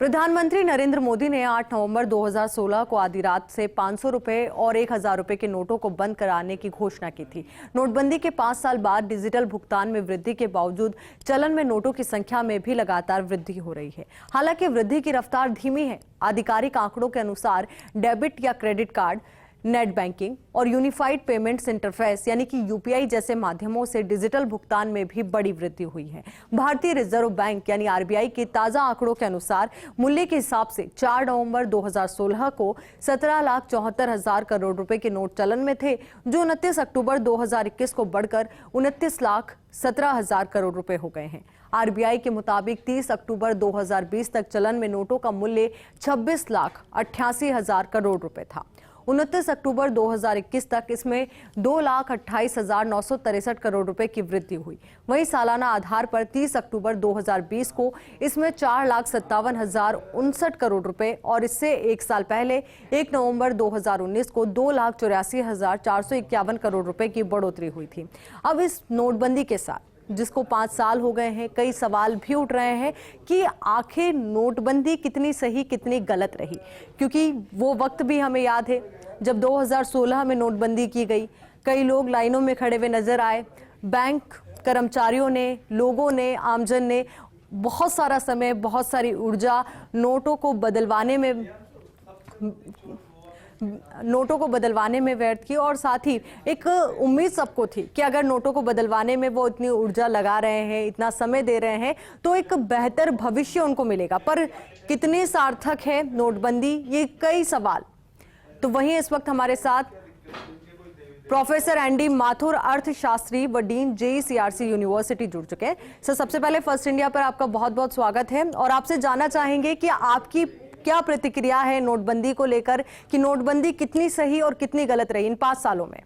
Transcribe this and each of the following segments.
प्रधानमंत्री नरेंद्र मोदी ने 8 नवंबर 2016 को आधी रात से 500 रुपए और 1000 रुपए के नोटों को बंद कराने की घोषणा की थी। नोटबंदी के 5 साल बाद डिजिटल भुगतान में वृद्धि के बावजूद चलन में नोटों की संख्या में भी लगातार वृद्धि हो रही है। हालांकि वृद्धि की रफ्तार धीमी है। आधिकारिक आंकड़ों के अनुसार डेबिट या क्रेडिट कार्ड, नेट बैंकिंग और यूनिफाइड पेमेंट्स इंटरफेस यानी कि यूपीआई जैसे माध्यमों से डिजिटल भुगतान में भी बड़ी वृद्धि हुई है। भारतीय रिजर्व बैंक यानी आरबीआई के ताजा आंकड़ों के अनुसार मूल्य के हिसाब से 4 नवंबर 2016 को 17,74,000 करोड़ रुपए के नोट चलन में थे, जो 29 अक्टूबर 2021 को बढ़कर 29,17,000 करोड़ रुपए हो गए हैं। आरबीआई के मुताबिक 30 अक्टूबर 2020 तक चलन में नोटों का मूल्य 26,88,000 करोड़ रुपए था। 29 अक्टूबर 2021 तक इसमें 2,28,963 करोड़ रुपए की वृद्धि हुई। वहीं सालाना आधार पर 30 अक्टूबर 2020 को इसमें 4,57,059 करोड़ रुपए और इससे एक साल पहले 1 नवंबर 2019 को 2,84,451 करोड़ रुपए की बढ़ोतरी हुई थी। अब इस नोटबंदी के साथ जिसको 5 साल हो गए हैं, कई सवाल भी उठ रहे हैं कि आखिर नोटबंदी कितनी सही कितनी गलत रही, क्योंकि वो वक्त भी हमें याद है जब 2016 में नोटबंदी की गई। कई लोग लाइनों में खड़े हुए नजर आए। बैंक कर्मचारियों ने, लोगों ने, आमजन ने बहुत सारा समय, बहुत सारी ऊर्जा नोटों को बदलवाने में व्यर्थ की और साथ ही एक उम्मीद सबको थी कि अगर नोटों को बदलवाने में वो इतनी ऊर्जा लगा रहे हैं, इतना समय दे रहे हैं, तो एक बेहतर भविष्य उनको मिलेगा। पर कितनी सार्थक है नोटबंदी, ये कई सवाल। तो वहीं इस वक्त हमारे साथ प्रोफेसर एंडी माथुर, अर्थशास्त्री व डीन जेईसीआरसी यूनिवर्सिटी जुड़ चुके हैं। सर, सबसे पहले फर्स्ट इंडिया पर आपका बहुत बहुत स्वागत है और आपसे जानना चाहेंगे कि आपकी क्या प्रतिक्रिया है नोटबंदी को लेकर, कि नोटबंदी कितनी सही और कितनी गलत रही इन 5 सालों में।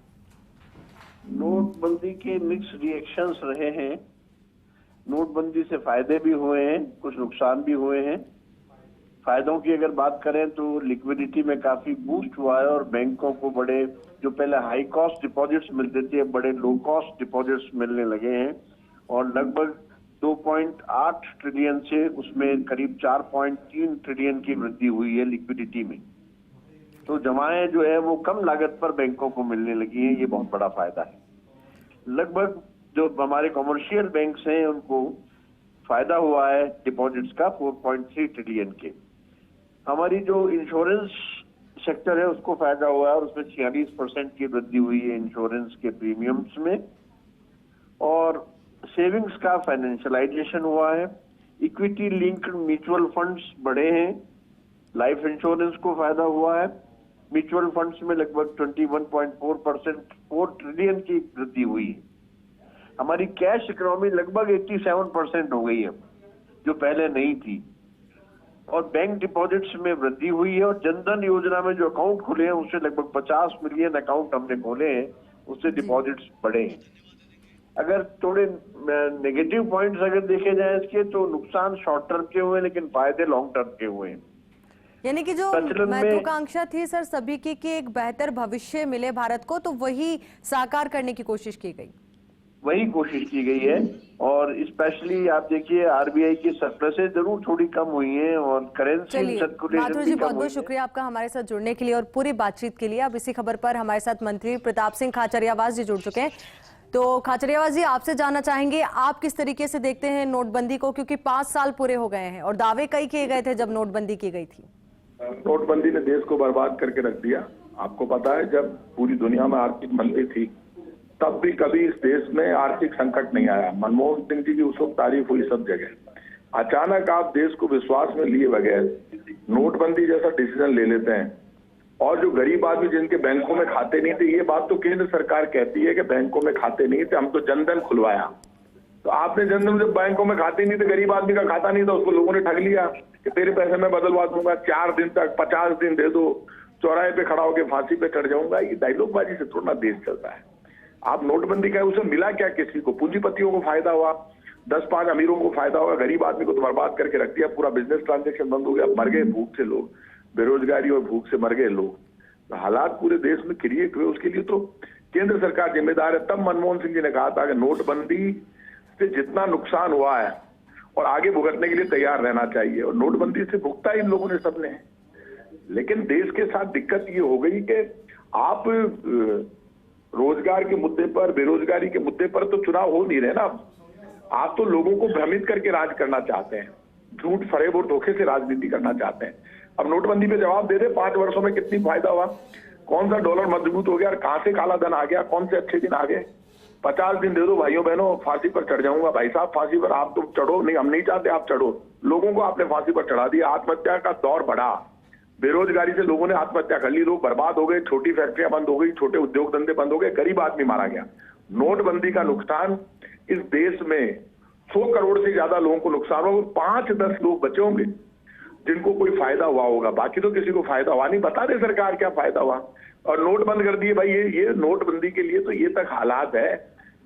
नोटबंदी के मिक्स रिएक्शंस रहे हैं। नोटबंदी से फायदे भी हुए हैं, कुछ नुकसान भी हुए हैं। फायदों की अगर बात करें तो लिक्विडिटी में काफी बूस्ट हुआ है और बैंकों को बड़े, जो पहले हाई कॉस्ट डिपॉजिट्स मिलते थे, बड़े लो कॉस्ट डिपॉजिट्स मिलने लगे हैं और लगभग 2.8 ट्रिलियन से उसमें करीब 4.3 ट्रिलियन की वृद्धि हुई है लिक्विडिटी में। तो जमाएं जो है वो कम लागत पर बैंकों को मिलने लगी हैं, ये बहुत बड़ा फायदा है। लगभग जो हमारे कमर्शियल बैंक्स हैं उनको फायदा हुआ है डिपॉजिट्स का 4.3 ट्रिलियन के। हमारी जो इंश्योरेंस सेक्टर है उसको फायदा हुआ है और उसमें 46% की वृद्धि हुई है इंश्योरेंस के प्रीमियम्स में। और सेविंग्स का फाइनेंशियलाइजेशन हुआ है। इक्विटी लिंक्ड म्यूचुअल फंड्स बढ़े हैं। लाइफ इंश्योरेंस को फायदा हुआ है। म्यूचुअल फंड्स में लगभग 21.4% 4 ट्रिलियन की वृद्धि हुई है। हमारी कैश इकोनॉमी लगभग 87% हो गई है, जो पहले नहीं थी। और बैंक डिपॉजिट्स में वृद्धि हुई है और जनधन योजना में जो अकाउंट खुले हैं उससे लगभग 50 मिलियन अकाउंट हमने खोले हैं, उससे डिपॉजिट्स बढ़े हैं। अगर थोड़े नेगेटिव पॉइंट्स अगर देखे जाए इसके, तो नुकसान शॉर्ट टर्म के हुए लेकिन फायदे लॉन्ग टर्म के हुए हैं। यानी कि जो महत्वाकांक्षा थी सर सभी की कि एक बेहतर भविष्य मिले भारत को, तो वही साकार करने की कोशिश की गई। वही कोशिश की गई है और स्पेशली आप देखिए आरबीआई की सरप्लसेस जरूर थोड़ी कम हुई हैं और करेंसी सर्कुलेशन माथुर जी, बहुत बहुत शुक्रिया आपका हमारे साथ जुड़ने के लिए और पूरी बातचीत के लिए। अब इसी खबर पर हमारे साथ मंत्री प्रताप सिंह खाचरियावास जी जुड़ चुके हैं। तो खाचरियावास जी, आपसे जानना चाहेंगे आप किस तरीके से देखते हैं नोटबंदी को, क्योंकि 5 साल पूरे हो गए हैं और दावे कई किए गए थे जब नोटबंदी की गई थी। नोटबंदी ने देश को बर्बाद करके रख दिया। आपको पता है, जब पूरी दुनिया में आर्थिक मंदी थी तब भी कभी इस देश में आर्थिक संकट नहीं आया। मनमोहन सिंह जी की उस वक्त तारीफ हुई सब जगह। अचानक आप देश को विश्वास में लिए बगैर नोटबंदी जैसा डिसीजन ले लेते हैं और जो गरीब आदमी जिनके बैंकों में खाते नहीं थे, ये बात तो केंद्र सरकार कहती है कि बैंकों में खाते नहीं थे, हम तो जनधन खुलवाया। तो आपने जनधन, जब बैंकों में खाते नहीं थे, गरीब आदमी का खाता नहीं था, उसको लोगों ने ठग लिया कि तेरे पैसे मैं बदलवा दूंगा, 4 दिन तक 50 दिन दे दो, चौराहे पे खड़ा होकर फांसी पे चढ़ जाऊंगा। ये डायलॉगबाजी से थोड़ा देश चलता है। आप नोटबंदी का उसे मिला क्या? किसी को? पूंजीपतियों को फायदा हुआ, 10-5 अमीरों को फायदा हुआ, गरीब आदमी को तो बर्बाद करके रख दिया। पूरा बिजनेस ट्रांजेक्शन बंद हो गया, मर गए भूख से लोग, बेरोजगारी और भूख से मर गए लोग। तो हालात पूरे देश में क्रिएट हुए, उसके लिए तो केंद्र सरकार जिम्मेदार है। तब मनमोहन सिंह जी ने कहा था कि नोटबंदी से जितना नुकसान हुआ है और आगे भुगतने के लिए तैयार रहना चाहिए। और नोटबंदी से भुगता इन लोगों ने सबने, लेकिन देश के साथ दिक्कत ये हो गई कि आप रोजगार के मुद्दे पर, बेरोजगारी के मुद्दे पर तो चुनाव हो नहीं रहे ना। आप तो लोगों को भ्रमित करके राज करना चाहते हैं, झूठ फरेब और धोखे से राजनीति करना चाहते हैं। अब नोटबंदी पे जवाब दे दे 5 वर्षों में कितनी फायदा हुआ, कौन सा डॉलर मजबूत हो गया और कहां से काला धन आ गया, कौन से अच्छे दिन आ गए। 50 दिन दे दो भाइयों बहनों, फांसी पर चढ़ जाऊंगा। भाई साहब फांसी पर आप तो चढ़ो नहीं, हम नहीं चाहते आप चढ़ो। लोगों को आपने फांसी पर चढ़ा दिया, आत्महत्या का दौर बढ़ा, बेरोजगारी से लोगों ने आत्महत्या कर ली, लोग बर्बाद हो गए, छोटी फैक्ट्रियां बंद हो गई, छोटे उद्योग धंधे बंद हो गए, गरीब आदमी मारा गया। नोटबंदी का नुकसान इस देश में 100 करोड़ से ज्यादा लोगों को नुकसान होगा। 5-10 लोग बचे होंगे जिनको कोई फायदा हुआ होगा, बाकी तो किसी को फायदा हुआ नहीं। बता दे सरकार क्या फायदा हुआ। और नोट बंद कर दिए भाई, ये नोटबंदी के लिए तो ये तक हालात है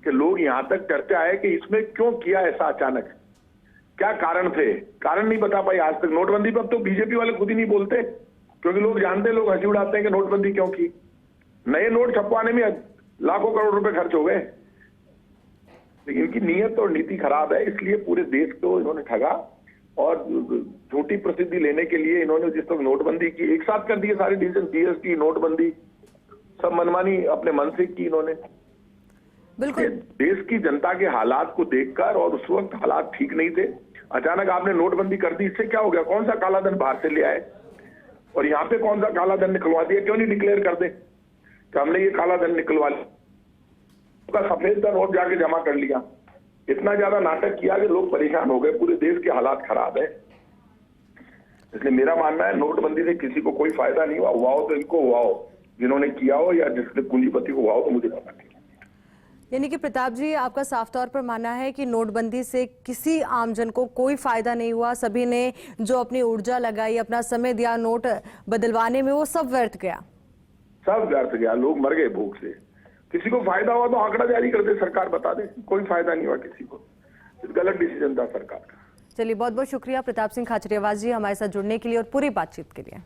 कि लोग यहां तक चर्चा है कि इसमें क्यों किया ऐसा अचानक, क्या कारण थे, कारण नहीं बता पाई आज तक। नोटबंदी पर तो बीजेपी वाले खुद ही नहीं बोलते, क्योंकि लोग जानते, लोग हंसी उड़ाते हैं कि नोटबंदी क्यों की। नए नोट छपवाने में लाखों करोड़ रुपए खर्च हो गए। लेकिन इनकी नीयत और नीति खराब है, इसलिए पूरे देश को इन्होंने ठगा और झूठी प्रसिद्धि लेने के लिए इन्होंने जिस तक नोटबंदी की, एक साथ कर दिए सारे डिसीजन, जीएसटी, नोटबंदी, सब मनमानी अपने मन से की इन्होंने। बिल्कुल देश की जनता के हालात को देखकर, और उस वक्त हालात ठीक नहीं थे, अचानक आपने नोटबंदी कर दी। इससे क्या हो गया, कौन सा काला धन बाहर से ले आए और यहाँ पे कौन सा काला धन निकलवा दिया। क्यों नहीं डिक्लेयर कर दे कि हमने ये काला धन निकलवा लिया, सफेद धन और जाके जमा कर लिया। इतना ज्यादा नाटक किया कि लोग परेशान हो गए, पूरे देश के हालात खराब है। इसलिए मेरा मानना है नोटबंदी से किसी को कोई फायदा नहीं हुआ। हुआ हो तो इनको हुआ हो, जिन्होंने किया हो या जिसने पूंजीपति को हुआ हो, तो मुझे पता नहीं। यानी कि प्रताप जी, आपका साफ तौर पर मानना है कि नोटबंदी से किसी आमजन को कोई फायदा नहीं हुआ, सभी ने जो अपनी ऊर्जा लगाई, अपना समय दिया नोट बदलवाने में, वो सब व्यर्थ गया, सब व्यर्थ गया। लोग मर गए भूख से। किसी को फायदा हुआ तो आंकड़ा जारी कर दे सरकार, बता दे कोई फायदा नहीं हुआ किसी को। गलत डिसीजन था सरकार का। चलिए, बहुत बहुत शुक्रिया प्रताप सिंह खाचरियावास जी हमारे साथ जुड़ने के लिए और पूरी बातचीत के लिए।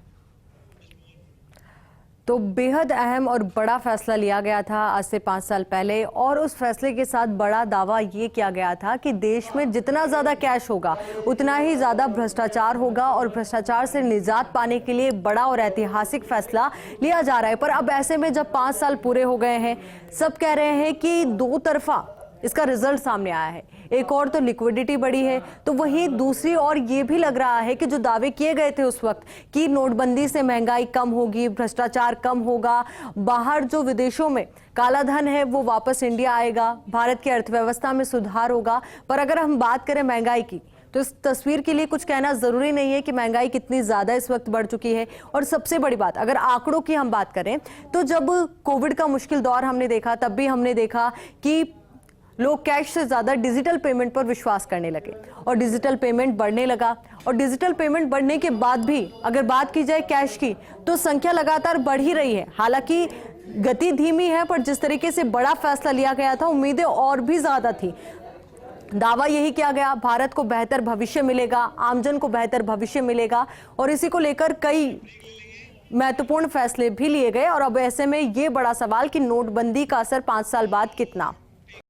तो बेहद अहम और बड़ा फैसला लिया गया था आज से 5 साल पहले, और उस फैसले के साथ बड़ा दावा ये किया गया था कि देश में जितना ज्यादा कैश होगा उतना ही ज्यादा भ्रष्टाचार होगा, और भ्रष्टाचार से निजात पाने के लिए बड़ा और ऐतिहासिक फैसला लिया जा रहा है। पर अब ऐसे में जब 5 साल पूरे हो गए हैं, सब कह रहे हैं कि दो तरफा इसका रिजल्ट सामने आया है। एक और तो लिक्विडिटी बढ़ी है, तो वहीं दूसरी और ये भी लग रहा है कि जो दावे किए गए थे उस वक्त कि नोटबंदी से महंगाई कम होगी, भ्रष्टाचार कम होगा, बाहर जो विदेशों में काला धन है वो वापस इंडिया आएगा, भारत की अर्थव्यवस्था में सुधार होगा। पर अगर हम बात करें महंगाई की, तो इस तस्वीर के लिए कुछ कहना जरूरी नहीं है कि महंगाई कितनी ज्यादा इस वक्त बढ़ चुकी है। और सबसे बड़ी बात, अगर आंकड़ों की हम बात करें तो जब कोविड का मुश्किल दौर हमने देखा, तब भी हमने देखा कि लोग कैश से ज्यादा डिजिटल पेमेंट पर विश्वास करने लगे और डिजिटल पेमेंट बढ़ने लगा। और डिजिटल पेमेंट बढ़ने के बाद भी अगर बात की जाए कैश की, तो संख्या लगातार बढ़ ही रही है। हालांकि गति धीमी है, पर जिस तरीके से बड़ा फैसला लिया गया था, उम्मीदें और भी ज्यादा थी। दावा यही किया गया, भारत को बेहतर भविष्य मिलेगा, आमजन को बेहतर भविष्य मिलेगा, और इसी को लेकर कई महत्वपूर्ण फैसले भी लिए गए। और अब ऐसे में ये बड़ा सवाल कि नोटबंदी का असर 5 साल बाद कितना